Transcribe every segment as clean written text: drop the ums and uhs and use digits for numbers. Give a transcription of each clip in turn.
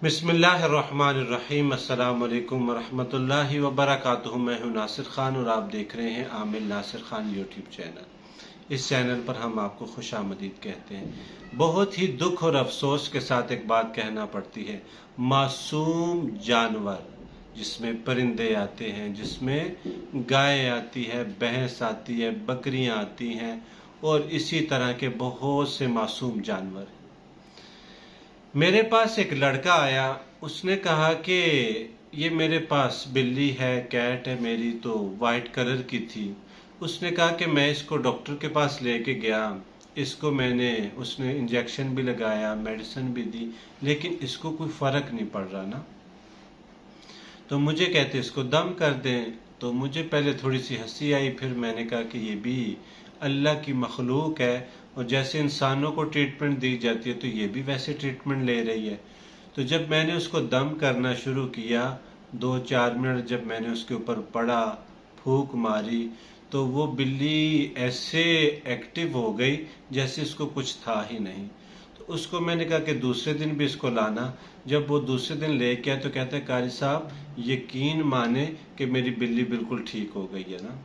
बिस्मिल्लाहिर्रहमानिर्रहीम। अस्सलाम वालेकुम वरहमतुल्लाहि वबरकातुहू। मैं हूं नासिर खान और आप देख रहे हैं आमिर नासिर खान यूट्यूब चैनल। इस चैनल पर हम आपको खुशामदीद कहते हैं। बहुत ही दुख और अफसोस के साथ एक बात कहना पड़ती है, मासूम जानवर जिसमें परिंदे आते हैं, जिसमें गाय आती है, भैंस आती है, बकरियां आती हैं और इसी तरह के बहुत से मासूम जानवर। मेरे पास एक लड़का आया, उसने कहा कि ये मेरे पास बिल्ली है, कैट है मेरी, तो वाइट कलर की थी। उसने कहा कि मैं इसको डॉक्टर के पास लेके गया, उसने इंजेक्शन भी लगाया, मेडिसिन भी दी, लेकिन इसको कोई फ़र्क नहीं पड़ रहा ना। तो मुझे कहते इसको दम कर दें। तो मुझे पहले थोड़ी सी हंसी आई, फिर मैंने कहा कि ये भी अल्लाह की मखलूक है और जैसे इंसानों को ट्रीटमेंट दी जाती है तो ये भी वैसे ट्रीटमेंट ले रही है। तो जब मैंने उसको दम करना शुरू किया, 2-4 मिनट जब मैंने उसके ऊपर पड़ा, फूंक मारी, तो वो बिल्ली ऐसे एक्टिव हो गई जैसे इसको कुछ था ही नहीं। तो उसको मैंने कहा कि दूसरे दिन भी इसको लाना। जब वो दूसरे दिन लेके आया तो कहता है, कारी साहब यकीन माने कि मेरी बिल्ली बिल्कुल ठीक हो गई है ना।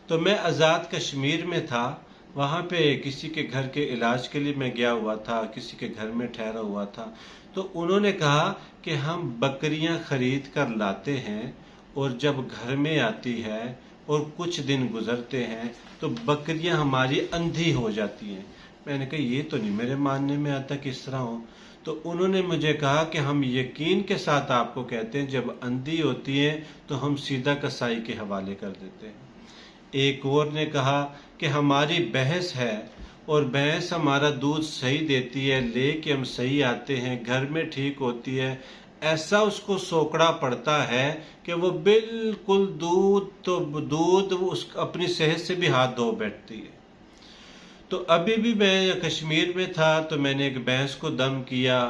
तो मैं आज़ाद कश्मीर में था, वहाँ पे किसी के घर के इलाज के लिए मैं गया हुआ था, किसी के घर में ठहरा हुआ था। तो उन्होंने कहा कि हम बकरियां खरीद कर लाते हैं और जब घर में आती है और कुछ दिन गुजरते हैं तो बकरियां हमारी अंधी हो जाती हैं। मैंने कहा ये तो नहीं मेरे मानने में आता किस तरह हो। तो उन्होंने मुझे कहा कि हम यकीन के साथ आपको कहते हैं, जब अंधी होती हैं तो हम सीधा कसाई के हवाले कर देते हैं। एक और ने कहा कि हमारी भैंस है और भैंस हमारा दूध सही देती है, लेके हम सही आते हैं, घर में ठीक होती है, ऐसा उसको सोकड़ा पड़ता है कि वो बिल्कुल दूध उस अपनी सेहत से भी हाथ धो बैठती है। तो अभी भी मैं कश्मीर में था तो मैंने एक भैंस को दम किया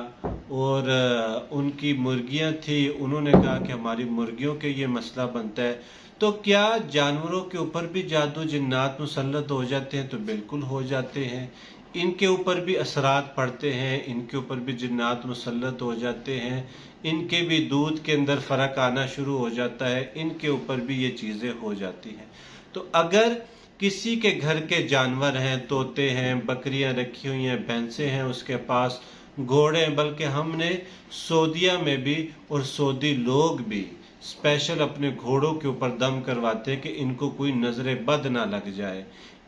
और उनकी मुर्गियां थी। उन्होंने कहा कि हमारी मुर्गियों के ये मसला बनता है। तो क्या जानवरों के ऊपर भी जादू जिन्नात मुसल्लत हो जाते हैं? तो बिल्कुल हो जाते हैं। इनके ऊपर भी असरात पड़ते हैं, इनके ऊपर भी जिन्नात मुसल्लत हो जाते हैं, इनके भी दूध के अंदर फ़र्क आना शुरू हो जाता है, इनके ऊपर भी ये चीज़ें हो जाती हैं। तो अगर किसी के घर के जानवर हैं, तोते हैं, बकरियां रखी हुई हैं, भैंसे हैं उसके पास, घोड़े हैं, बल्कि हमने सऊदीया में भी और सऊदी लोग भी स्पेशल अपने घोड़ों के ऊपर दम करवाते हैं कि इनको कोई नजर बद ना लग जाए,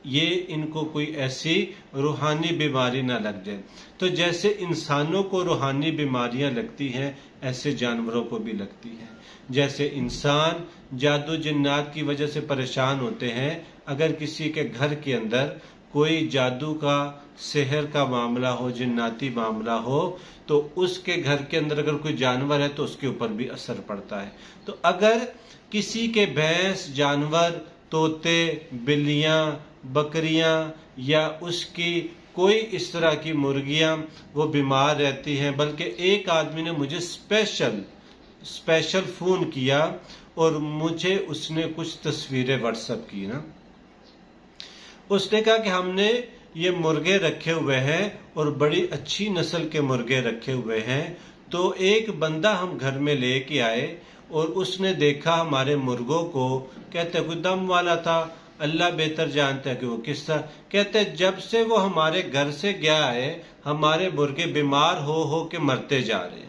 ये इनको कोई ऐसी रूहानी बीमारी ना लग जाए। तो जैसे इंसानों को रूहानी बीमारियां लगती हैं ऐसे जानवरों को भी लगती हैं। जैसे इंसान जादू जिन्नात की वजह से परेशान होते हैं, अगर किसी के घर के अंदर कोई जादू का, सेहर का मामला हो, जिन्नाती मामला हो, तो उसके घर के अंदर अगर कोई जानवर है तो उसके ऊपर भी असर पड़ता है। तो अगर किसी के भैंस, जानवर, तोते, बिल्लियां, बकरियां या उसकी कोई इस तरह की मुर्गियां वो बीमार रहती हैं, बल्कि एक आदमी ने मुझे स्पेशल फोन किया और मुझे उसने कुछ तस्वीरें व्हाट्सएप की ना। उसने कहा कि हमने ये मुर्गे रखे हुए हैं और बड़ी अच्छी नस्ल के मुर्गे रखे हुए हैं। तो एक बंदा हम घर में लेके आए और उसने देखा हमारे मुर्गों को, कहते कोई दम वाला था, अल्लाह बेहतर जानता है कि वो किस तरह। कहते जब से वो हमारे घर से गया है हमारे मुर्गे बीमार हो के मरते जा रहे हैं।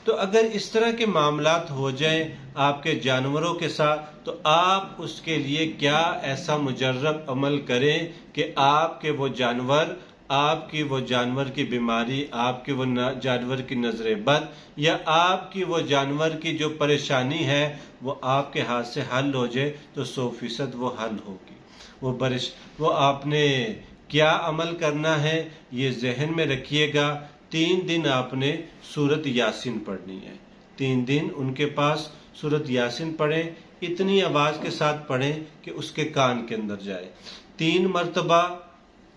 तो अगर इस तरह के मामलात हो जाए आपके जानवरों के साथ, तो आप उसके लिए क्या ऐसा मुजर्रब अमल करें कि आपकी वो जानवर की बीमारी, आपके वो जानवर की नजर बद या आपकी वो जानवर की जो परेशानी है वो आपके हाथ से हल हो जाए। तो 100% वो हल होगी। वो आपने क्या अमल करना है ये जहन में रखिएगा। 3 दिन आपने सूरत यासीन पढ़नी है। 3 दिन उनके पास सूरत यासीन पढ़ें, इतनी आवाज के साथ पढ़ें कि उसके कान के अंदर जाए। 3 मरतबा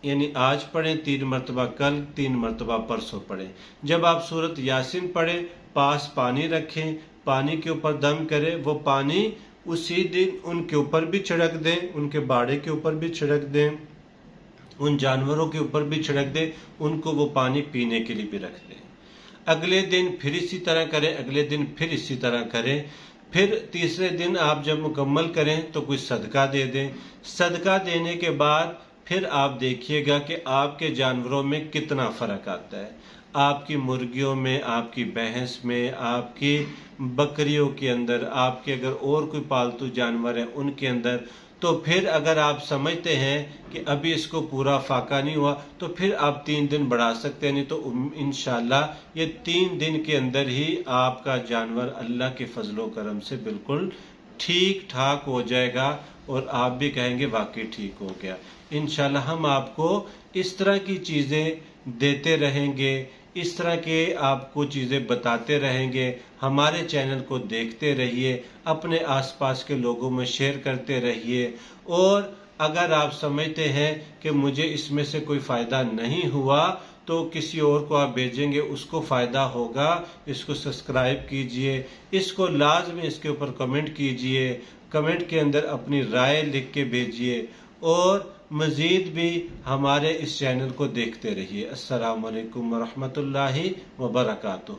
यानी आज पढ़ें, 3 मरतबा कल, 3 मरतबा परसों पढ़ें। जब आप सूरत यासीन पढ़ें, पास पानी रखें, पानी के ऊपर दम करें, वो पानी उसी दिन उनके ऊपर भी छिड़क दें, उनके बाड़े के ऊपर भी छिड़क दें, उन जानवरों के ऊपर भी छिड़क दें, उनको वो पानी पीने के लिए भी रख दें। اگلے دن پھر اسی طرح کریں، اگلے دن پھر اسی طرح کریں، پھر تیسرے دن آپ جب مکمل کریں تو کوئی صدقہ دے دیں۔ صدقہ دینے کے بعد پھر آپ دیکھیے گا کہ آپ کے جانوروں میں کتنا فرق آتا ہے، آپ کی مرغیوں میں، آپ کی بھینس میں، آپ کی بکریوں کے اندر، آپ کے اگر اور کوئی پالتو جانور ہے ان کے اندر۔ تو پھر اگر آپ سمجھتے ہیں کہ ابھی اس کو پورا فاقہ نہیں ہوا تو پھر آپ 3 دن بڑھا سکتے ہیں، نہیں تو انشاءاللہ یہ 3 دن کے اندر ہی آپ کا جانور اللہ کے فضل و کرم سے بالکل ٹھیک ٹھاک ہو جائے گا، اور آپ بھی کہیں گے واقعی ٹھیک ہو گیا۔ انشاءاللہ ہم آپ کو اس طرح کی چیزیں دیتے رہیں گے، اس طرح کے آپ کو چیزیں بتاتے رہیں گے۔ ہمارے چینل کو دیکھتے رہیے، اپنے آس پاس کے لوگوں میں شیئر کرتے رہیے، اور اگر آپ سمجھتے ہیں کہ مجھے اس میں سے کوئی فائدہ نہیں ہوا تو کسی اور کو آپ بھیجیں گے، اس کو فائدہ ہوگا۔ اس کو سبسکرائب کیجئے، اس کو لازمی اس کے اوپر کمنٹ کیجئے، کمنٹ کے اندر اپنی رائے لکھ کے بھیجئے، اور مزید بھی ہمارے اس چینل کو دیکھتے رہیے۔ السلام علیکم ورحمۃ اللہ وبرکاتہ۔